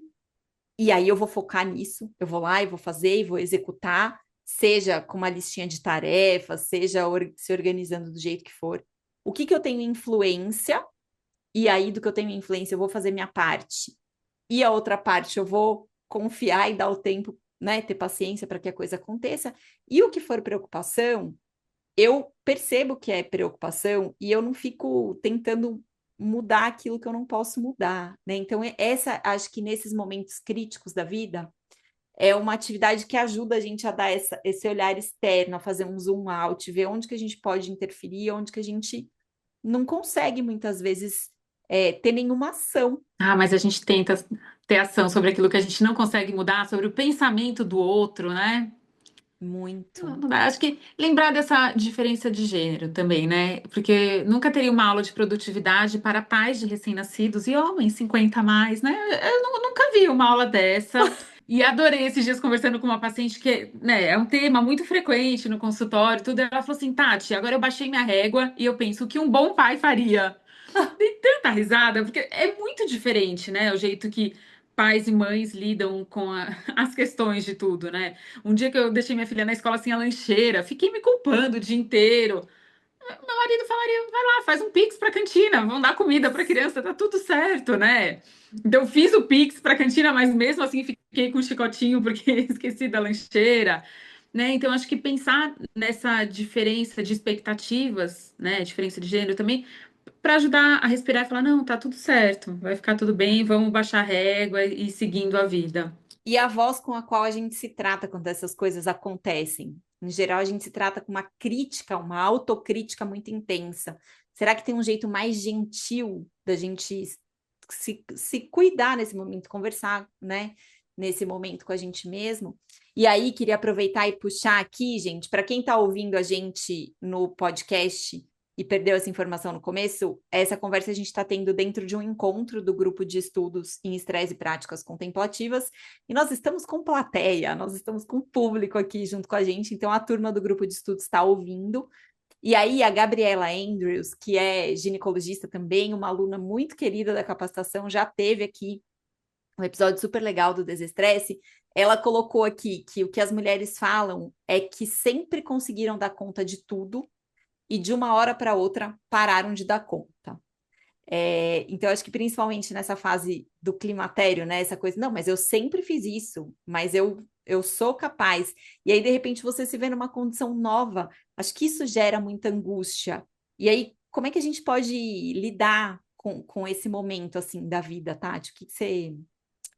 E aí eu vou focar nisso, eu vou lá e vou fazer e vou executar, seja com uma listinha de tarefas, seja se organizando do jeito que for. O que eu tenho influência, e aí do que eu tenho influência, eu vou fazer minha parte. E a outra parte eu vou confiar e dar o tempo, né, ter paciência para que a coisa aconteça. E o que for preocupação, eu percebo que é preocupação e eu não fico tentando mudar aquilo que eu não posso mudar, né? Então, essa, acho que nesses momentos críticos da vida, é uma atividade que ajuda a gente a dar esse olhar externo, a fazer um zoom out, ver onde que a gente pode interferir, onde que a gente não consegue, muitas vezes, ter nenhuma ação. Mas a gente tenta ter ação sobre aquilo que a gente não consegue mudar, sobre o pensamento do outro, né? Muito. Não dá. Acho que lembrar dessa diferença de gênero também, né? Porque nunca teria uma aula de produtividade para pais de recém-nascidos e homens 50 a mais, né? Nunca vi uma aula dessa. E adorei esses dias conversando com uma paciente que, né, é um tema muito frequente no consultório, tudo. Ela falou assim, Tati, agora eu baixei minha régua e eu penso o que um bom pai faria. Dei tanta risada, porque é muito diferente, né? O jeito que pais e mães lidam com as questões de tudo, né? Um dia que eu deixei minha filha na escola sem a lancheira, fiquei me culpando o dia inteiro. Meu marido falaria, vai lá, faz um Pix para a cantina, vão dar comida para a criança, tá tudo certo, né? Então fiz o Pix para a cantina, mas mesmo assim fiquei com um chicotinho porque esqueci da lancheira, né? Então acho que pensar nessa diferença de expectativas, né, diferença de gênero também, para ajudar a respirar e falar, não, tá tudo certo, vai ficar tudo bem, vamos baixar a régua e ir seguindo a vida. E a voz com a qual a gente se trata quando essas coisas acontecem. Em geral, a gente se trata com uma crítica, uma autocrítica muito intensa. Será que tem um jeito mais gentil da gente se cuidar nesse momento, conversar, né? Nesse momento com a gente mesmo? E aí, queria aproveitar e puxar aqui, gente, para quem está ouvindo a gente no podcast e perdeu essa informação no começo, essa conversa a gente está tendo dentro de um encontro do grupo de estudos em estresse e práticas contemplativas, e nós estamos com plateia, nós estamos com público aqui junto com a gente, então a turma do grupo de estudos está ouvindo. E aí a Gabriela Andrews, que é ginecologista também, uma aluna muito querida da capacitação, já teve aqui um episódio super legal do Desestresse. Ela colocou aqui que o que as mulheres falam é que sempre conseguiram dar conta de tudo e de uma hora para outra pararam de dar conta. Então, acho que principalmente nessa fase do climatério, né? Essa coisa, não, mas eu sempre fiz isso, mas eu sou capaz. E aí, de repente, você se vê numa condição nova. Acho que isso gera muita angústia. E aí, como é que a gente pode lidar com esse momento, assim, da vida, Tati? O que você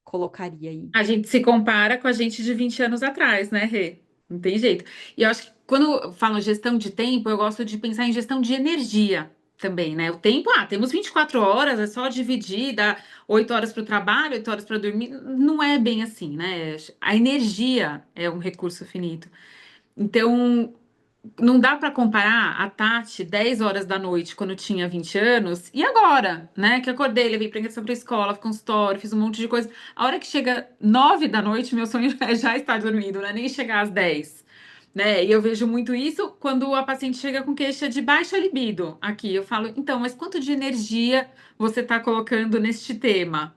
colocaria aí? A gente se compara com a gente de 20 anos atrás, né, Rê? Não tem jeito. E eu acho que quando eu falo gestão de tempo, eu gosto de pensar em gestão de energia também, né? O tempo, temos 24 horas, é só dividir, dá 8 horas para o trabalho, 8 horas para dormir. Não é bem assim, né? A energia é um recurso finito. Então, não dá para comparar a Tati 10 horas da noite quando tinha 20 anos e agora, né? Que acordei, levei pra criança pra escola, fui consultório, fiz um monte de coisa. A hora que chega 9 da noite, meu sonho é já estar dormindo, né? Nem chegar às 10, né? E eu vejo muito isso quando a paciente chega com queixa de baixa libido. Aqui eu falo, então, mas quanto de energia você está colocando neste tema?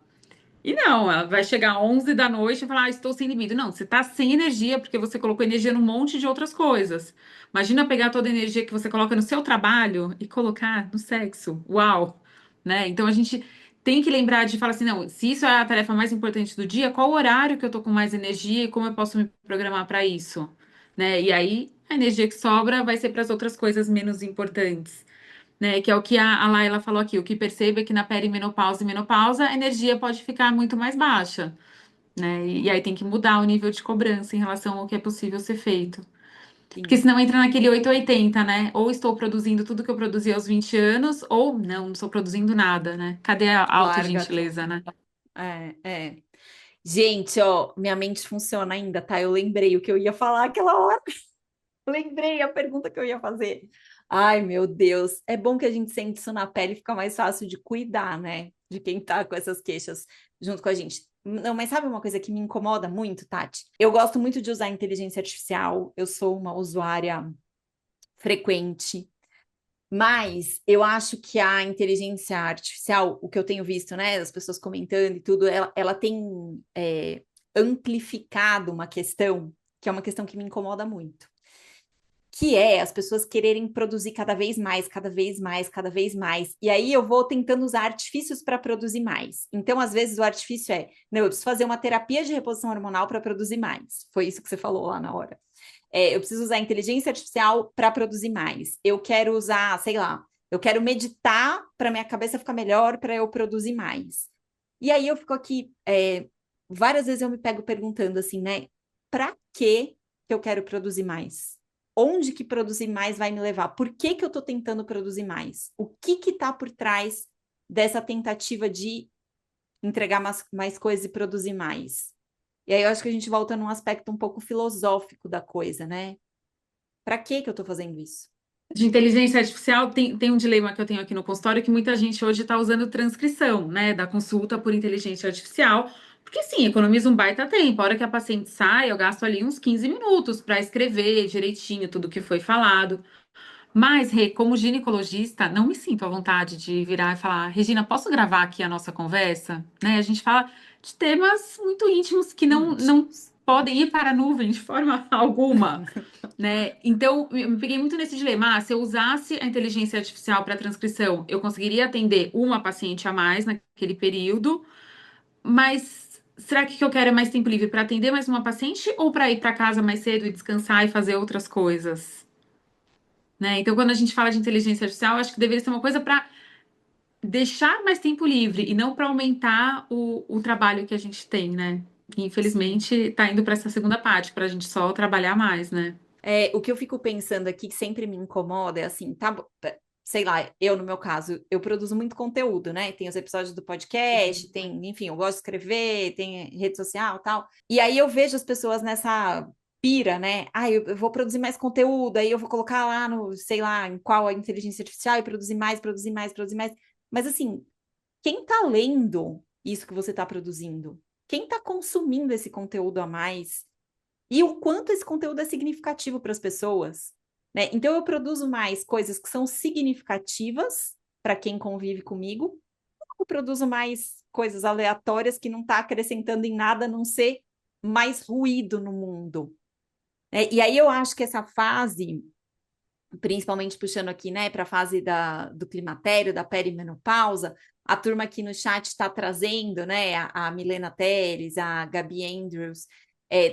E não, ela vai chegar 11 da noite e falar, estou sem libido. Não, você está sem energia porque você colocou energia num monte de outras coisas. Imagina pegar toda a energia que você coloca no seu trabalho e colocar no sexo. Uau! Né? Então a gente tem que lembrar de falar assim, não, se isso é a tarefa mais importante do dia, qual o horário que eu tô com mais energia e como eu posso me programar para isso? Né? E aí a energia que sobra vai ser para as outras coisas menos importantes, né? Que é o que a Laila falou aqui. O que percebe é que na perimenopausa e menopausa a energia pode ficar muito mais baixa, né? E aí tem que mudar o nível de cobrança em relação ao que é possível ser feito. Porque Sim, senão entra naquele 880, né? Ou estou produzindo tudo que eu produzi aos 20 anos, ou não estou produzindo nada, né? Cadê a larga tudo. autogentileza, né? É. Gente, ó, minha mente funciona ainda, tá? Eu lembrei o que eu ia falar aquela hora. Lembrei a pergunta que eu ia fazer. Ai, meu Deus. É bom que a gente sente isso na pele e fica mais fácil de cuidar, né? De quem tá com essas queixas junto com a gente. Não, mas sabe uma coisa que me incomoda muito, Tati? Eu gosto muito de usar inteligência artificial. Eu sou uma usuária frequente. Mas eu acho que a inteligência artificial, o que eu tenho visto, né, as pessoas comentando e tudo, ela tem amplificado uma questão, que é uma questão que me incomoda muito, que é as pessoas quererem produzir cada vez mais, cada vez mais, cada vez mais. E aí eu vou tentando usar artifícios para produzir mais. Então, às vezes, o artifício é, não, eu preciso fazer uma terapia de reposição hormonal para produzir mais. Foi isso que você falou lá na hora. Eu preciso usar inteligência artificial para produzir mais. Eu quero usar, sei lá, eu quero meditar para minha cabeça ficar melhor, para eu produzir mais. E aí eu fico aqui, várias vezes eu me pego perguntando assim, né? Para que eu quero produzir mais? Onde que produzir mais vai me levar? Por que que eu estou tentando produzir mais? O que que está por trás dessa tentativa de entregar mais coisas e produzir mais? E aí eu acho que a gente volta num aspecto um pouco filosófico da coisa, né? Para que que eu estou fazendo isso? De inteligência artificial, tem um dilema que eu tenho aqui no consultório que muita gente hoje está usando transcrição, né, da consulta por inteligência artificial, porque sim, economiza um baita tempo. A hora que a paciente sai, eu gasto ali uns 15 minutos para escrever direitinho tudo que foi falado. Mas, Rê, como ginecologista, não me sinto à vontade de virar e falar, Regina, posso gravar aqui a nossa conversa? Né? A gente fala de temas muito íntimos que não Íntimos. podem ir para a nuvem de forma alguma, né? Então, eu me peguei muito nesse dilema. Se eu usasse a inteligência artificial para transcrição, eu conseguiria atender uma paciente a mais naquele período, mas será que o que eu quero é mais tempo livre para atender mais uma paciente ou para ir para casa mais cedo e descansar e fazer outras coisas? Né? Então, quando a gente fala de inteligência artificial, eu acho que deveria ser uma coisa para deixar mais tempo livre e não para aumentar o trabalho que a gente tem, né? E, Sim. infelizmente, tá indo para essa segunda parte, para a gente só trabalhar mais, né? É, o que eu fico pensando aqui, que sempre me incomoda, é assim, tá, sei lá, eu no meu caso, eu produzo muito conteúdo, né? Tem os episódios do podcast, tem, enfim, eu gosto de escrever, tem rede social e tal. E aí eu vejo as pessoas nessa pira, né? Ah, eu vou produzir mais conteúdo, aí eu vou colocar lá no, sei lá, em qual a inteligência artificial e produzir mais, produzir mais, produzir mais. Mas assim, quem tá lendo isso que você tá produzindo? Quem tá consumindo esse conteúdo a mais? E o quanto esse conteúdo é significativo para as pessoas, né? Então eu produzo mais coisas que são significativas para quem convive comigo, ou eu produzo mais coisas aleatórias que não está acrescentando em nada, a não ser mais ruído no mundo, né? E aí eu acho que essa fase, principalmente puxando aqui, né, para a fase do climatério, da perimenopausa, a turma aqui no chat está trazendo, né, a Milena Teres, a Gabi Andrews,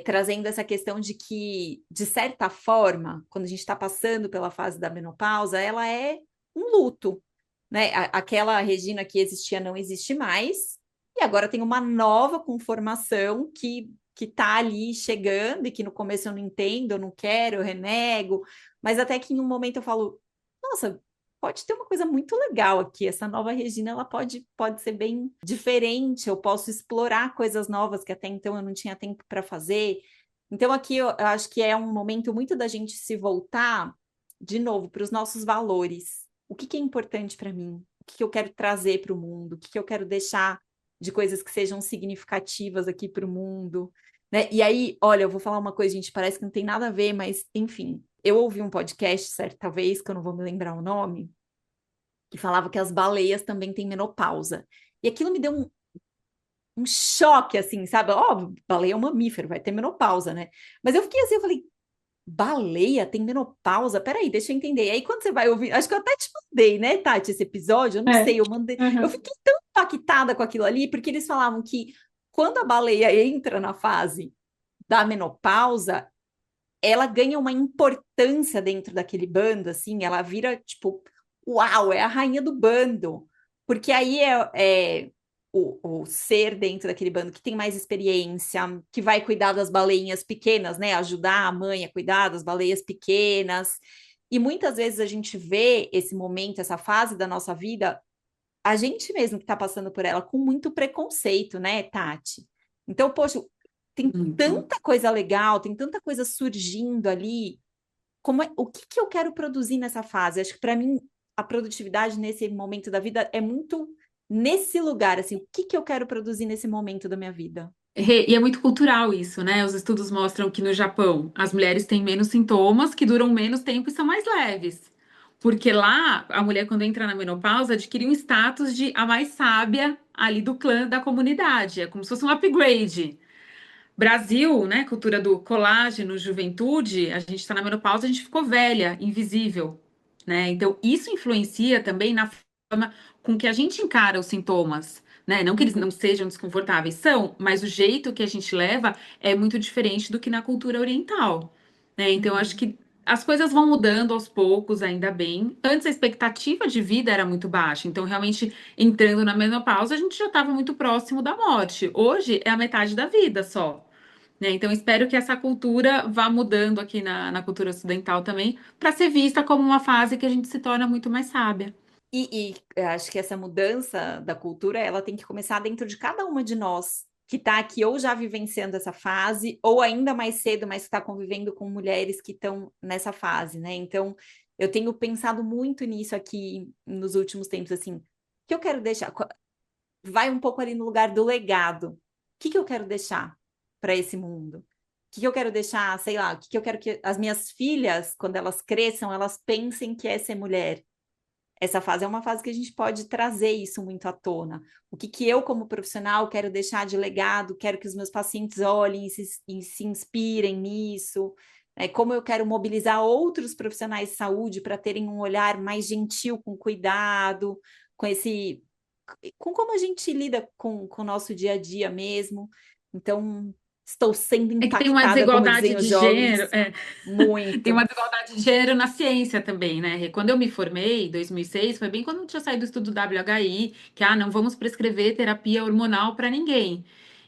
trazendo essa questão de que, de certa forma, quando a gente está passando pela fase da menopausa, ela é um luto, né? Aquela Regina que existia não existe mais, e agora tem uma nova conformação que está ali chegando e que no começo eu não entendo, eu não quero, eu renego, mas até que em um momento eu falo, nossa, pode ter uma coisa muito legal aqui. Essa nova Regina, ela pode ser bem diferente. Eu posso explorar coisas novas que até então eu não tinha tempo para fazer. Então aqui eu acho que é um momento muito da gente se voltar de novo para os nossos valores. O que é importante para mim? O que eu quero trazer para o mundo? O que eu quero deixar de coisas que sejam significativas aqui para o mundo? Né? E aí, olha, eu vou falar uma coisa, gente, parece que não tem nada a ver, mas enfim, eu ouvi um podcast certa vez, que eu não vou me lembrar o nome, que falava que as baleias também têm menopausa. E aquilo me deu um choque, assim, sabe? Óbvio, baleia é um mamífero, vai ter menopausa, né? Mas eu fiquei assim, eu falei, baleia tem menopausa? Peraí, deixa eu entender. E aí, quando você vai ouvir, acho que eu até te mandei, né, Tati, esse episódio? Eu não É. sei, eu mandei. Eu Uhum. fiquei tão impactada com aquilo ali, porque eles falavam que quando a baleia entra na fase da menopausa, ela ganha uma importância dentro daquele bando, assim, ela vira, tipo, uau, é a rainha do bando. Porque aí é o ser dentro daquele bando que tem mais experiência, que vai cuidar das baleinhas pequenas, né? Ajudar a mãe a cuidar das baleias pequenas. E muitas vezes a gente vê esse momento, essa fase da nossa vida, a gente mesmo que está passando por ela com muito preconceito, né, Tati? Então, poxa, tem Muito. tanta coisa legal, tem tanta coisa surgindo ali. O que que eu quero produzir nessa fase? Acho que para mim a produtividade nesse momento da vida é muito nesse lugar, assim, o que que eu quero produzir nesse momento da minha vida? E é muito cultural isso, né? Os estudos mostram que no Japão as mulheres têm menos sintomas, que duram menos tempo e são mais leves. Porque lá, a mulher, quando entra na menopausa, adquire um status de a mais sábia ali do clã, da comunidade. É como se fosse um upgrade. Brasil, né? Cultura do colágeno, juventude, a gente está na menopausa, a gente ficou velha, invisível, né? Então, isso influencia também na forma com que a gente encara os sintomas, né? Não que eles não Uhum, sejam desconfortáveis, são, mas o jeito que a gente leva é muito diferente do que na cultura oriental, né? Então, acho uhum. que as coisas vão mudando aos poucos, ainda bem. Antes a expectativa de vida era muito baixa, então realmente entrando na menopausa a gente já estava muito próximo da morte. Hoje é a metade da vida só. Né? Então, espero que essa cultura vá mudando aqui na cultura ocidental também, para ser vista como uma fase que a gente se torna muito mais sábia. E eu acho que essa mudança da cultura, ela tem que começar dentro de cada uma de nós que está aqui ou já vivenciando essa fase, ou ainda mais cedo, mas está convivendo com mulheres que estão nessa fase, né? Então, eu tenho pensado muito nisso aqui nos últimos tempos, assim, o que eu quero deixar? Vai um pouco ali no lugar do legado. O que que eu quero deixar para esse mundo? O que que eu quero deixar, sei lá, o que que eu quero que as minhas filhas, quando elas cresçam, elas pensem que é ser mulher? essa fase é uma fase que a gente pode trazer isso muito à tona. O que, que eu, como profissional, quero deixar de legado, quero que os meus pacientes olhem e se inspirem nisso, como eu quero mobilizar outros profissionais de saúde para terem um olhar mais gentil, com cuidado, com esse, com como a gente lida com o nosso dia a dia mesmo. Então, estou sendo É que tem uma impactada, como desigualdade dizem os de jovens, gênero, tem muito. uma desigualdade de gênero na ciência também, né? Quando eu me formei, em 2006, foi bem quando eu tinha saído do estudo WHI, que, não vamos prescrever terapia hormonal para ninguém.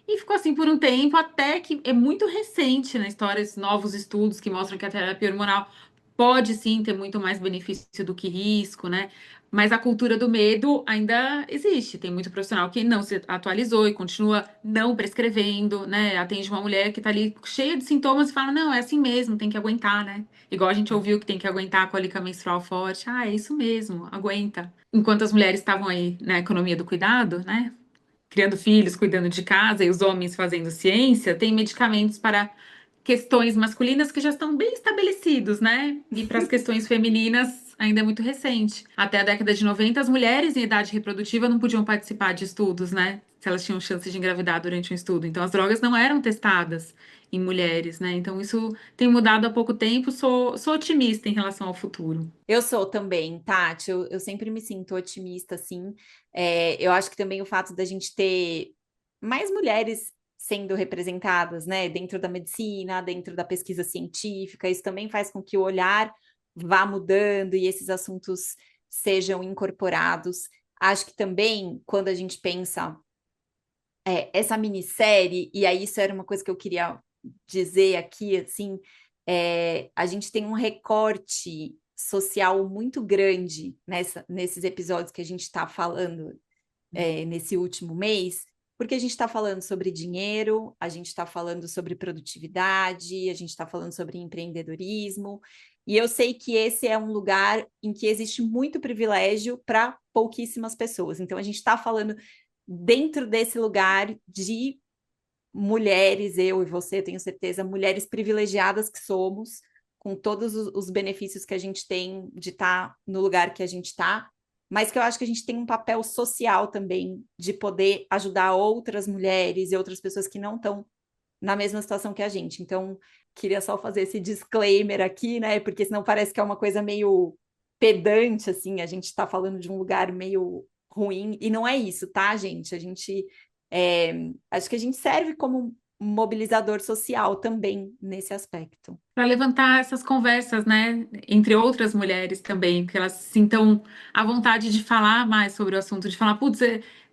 E ficou assim por um tempo, até que é muito recente na história, esses novos estudos que mostram que a terapia hormonal pode sim ter muito mais benefício do que risco, né? Mas a cultura do medo ainda existe. Tem muito profissional que não se atualizou e continua não prescrevendo, né? Atende uma mulher que tá ali cheia de sintomas e fala: não, é assim mesmo, tem que aguentar, né? Igual a gente ouviu que tem que aguentar a cólica menstrual forte. É isso mesmo, aguenta. Enquanto as mulheres estavam aí na economia do cuidado, né? Criando filhos, cuidando de casa e os homens fazendo ciência, tem medicamentos para questões masculinas que já estão bem estabelecidos, né? E para as questões femininas ainda é muito recente. Até a década de 90, as mulheres em idade reprodutiva não podiam participar de estudos, né? Se elas tinham chance de engravidar durante um estudo. Então, as drogas não eram testadas em mulheres, né? Então, isso tem mudado há pouco tempo. Sou otimista em relação ao futuro. Eu sou também, Tati. Eu sempre me sinto otimista, assim. Eu acho que também o fato da gente ter mais mulheres sendo representadas, né, dentro da medicina, dentro da pesquisa científica, isso também faz com que o olhar vá mudando e esses assuntos sejam incorporados. Acho que também, quando a gente pensa essa minissérie, e aí isso era uma coisa que eu queria dizer aqui, assim, a gente tem um recorte social muito grande nesses episódios que a gente está falando nesse último mês, porque a gente está falando sobre dinheiro, a gente está falando sobre produtividade, a gente está falando sobre empreendedorismo, e eu sei que esse é um lugar em que existe muito privilégio para pouquíssimas pessoas. Então, a gente está falando dentro desse lugar de mulheres, eu e você, tenho certeza, mulheres privilegiadas que somos, com todos os benefícios que a gente tem de estar no lugar que a gente está, mas que eu acho que a gente tem um papel social também de poder ajudar outras mulheres e outras pessoas que não estão na mesma situação que a gente. Então, queria só fazer esse disclaimer aqui, né? Porque senão parece que é uma coisa meio pedante, assim, a gente está falando de um lugar meio ruim, e não é isso, tá, gente? É, acho que a gente serve como um mobilizador social também nesse aspecto. Para levantar essas conversas, né, entre outras mulheres também, que elas sintam a vontade de falar mais sobre o assunto, de falar, putz,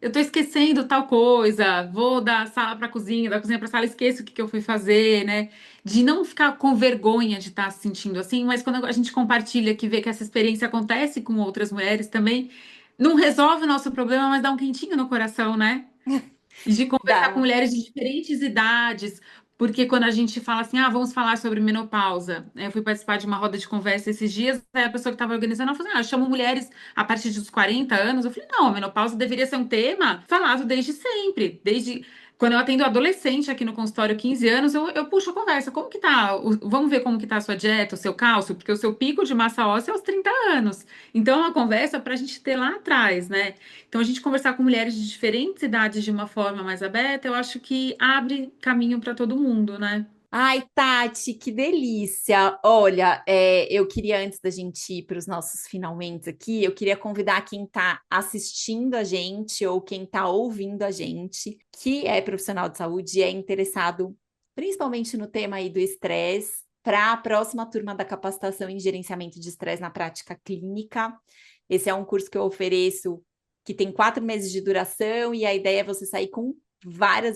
eu tô esquecendo tal coisa, vou da sala para a cozinha, da cozinha para a sala, esqueço o que que eu fui fazer, né? De não ficar com vergonha de estar se sentindo assim, mas quando a gente compartilha, que vê que essa experiência acontece com outras mulheres também, não resolve o nosso problema, mas dá um quentinho no coração, né? De conversar com Dá. mulheres de diferentes idades, porque quando a gente fala assim, vamos falar sobre menopausa, eu fui participar de uma roda de conversa esses dias, aí a pessoa que estava organizando, ela falou assim, chamo mulheres a partir dos 40 anos, eu falei, não, a menopausa deveria ser um tema falado desde sempre, desde quando eu atendo adolescente aqui no consultório, 15 anos, eu puxo a conversa, como que tá, vamos ver como que tá a sua dieta, o seu cálcio, porque o seu pico de massa óssea é aos 30 anos, então é uma conversa para a gente ter lá atrás, né? Então, a gente conversar com mulheres de diferentes idades de uma forma mais aberta, eu acho que abre caminho para todo mundo, né? Ai, Tati, que delícia! Olha, eu queria, antes da gente ir para os nossos finalmente aqui, eu queria convidar quem está assistindo a gente ou quem está ouvindo a gente, que é profissional de saúde e é interessado principalmente no tema aí do estresse, para a próxima turma da capacitação em gerenciamento de estresse na prática clínica. Esse é um curso que eu ofereço que tem 4 meses de duração e a ideia é você sair com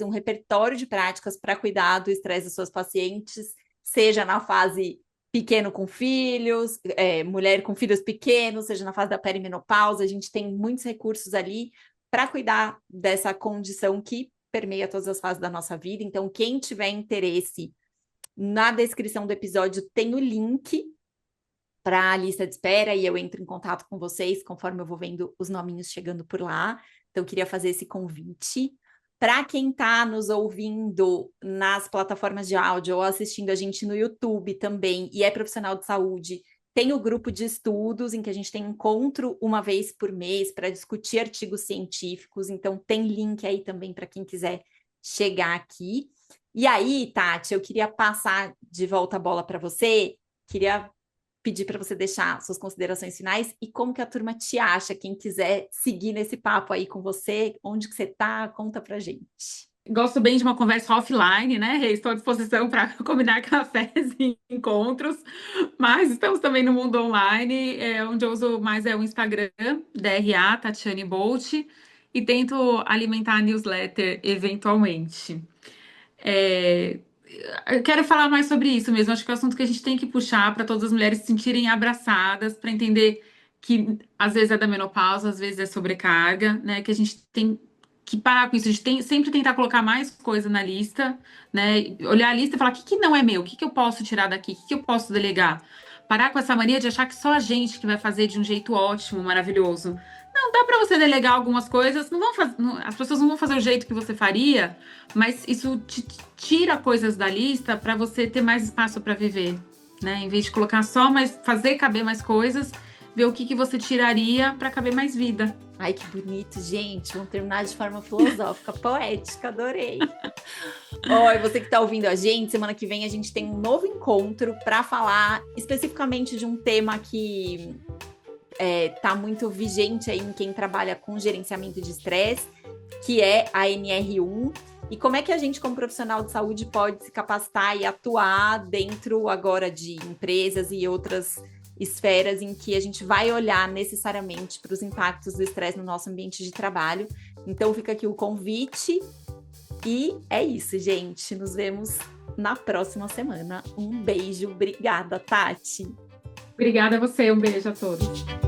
um repertório de práticas para cuidar do estresse dos seus pacientes, seja na fase pequeno com filhos, mulher com filhos pequenos, seja na fase da perimenopausa, a gente tem muitos recursos ali para cuidar dessa condição que permeia todas as fases da nossa vida. Então, quem tiver interesse, na descrição do episódio tem o link para a lista de espera e eu entro em contato com vocês conforme eu vou vendo os nominhos chegando por lá. Então, eu queria fazer esse convite. Para quem está nos ouvindo nas plataformas de áudio ou assistindo a gente no YouTube também e é profissional de saúde, Tem o grupo de estudos, em que a gente tem encontro uma vez por mês para discutir artigos científicos. Então, tem link aí também para quem quiser chegar aqui. E aí, Tati, eu queria passar de volta a bola para você. Queria pedir para você deixar suas considerações finais e como que a turma te acha, quem quiser seguir nesse papo aí com você, onde que você tá, conta pra gente. Gosto bem de uma conversa offline, né? Estou à disposição para combinar cafés e encontros, mas estamos também no mundo online, onde eu uso mais o Instagram, DRA, Tatiane Bolt, e tento alimentar a newsletter eventualmente. Eu quero falar mais sobre isso mesmo. Acho que é um assunto que a gente tem que puxar para todas as mulheres se sentirem abraçadas, para entender que às vezes é da menopausa, às vezes é sobrecarga, né? Que a gente tem que parar com isso. A gente tem sempre tentar colocar mais coisa na lista, né? Olhar a lista e falar o que que não é meu, o que que eu posso tirar daqui, o que que eu posso delegar. Parar com essa mania de achar que só a gente que vai fazer de um jeito ótimo, maravilhoso. Não, dá para você delegar algumas coisas, não vão fazer, as pessoas não vão fazer o jeito que você faria, mas isso te tira coisas da lista para você ter mais espaço para viver, né? Em vez de colocar só, mas fazer caber mais coisas, ver o que que você tiraria para caber mais vida. Ai, que bonito, gente. Vamos terminar de forma filosófica, poética, adorei. Oi, você que está ouvindo a gente, semana que vem a gente tem um novo encontro para falar especificamente de um tema que está muito vigente aí em quem trabalha com gerenciamento de estresse, que é a NR1. E como é que a gente, como profissional de saúde, pode se capacitar e atuar dentro agora de empresas e outras esferas em que a gente vai olhar necessariamente para os impactos do estresse no nosso ambiente de trabalho. Então fica aqui o convite e é isso, gente. Nos vemos na próxima semana. Um beijo, obrigada, Tati. Obrigada a você, um beijo a todos.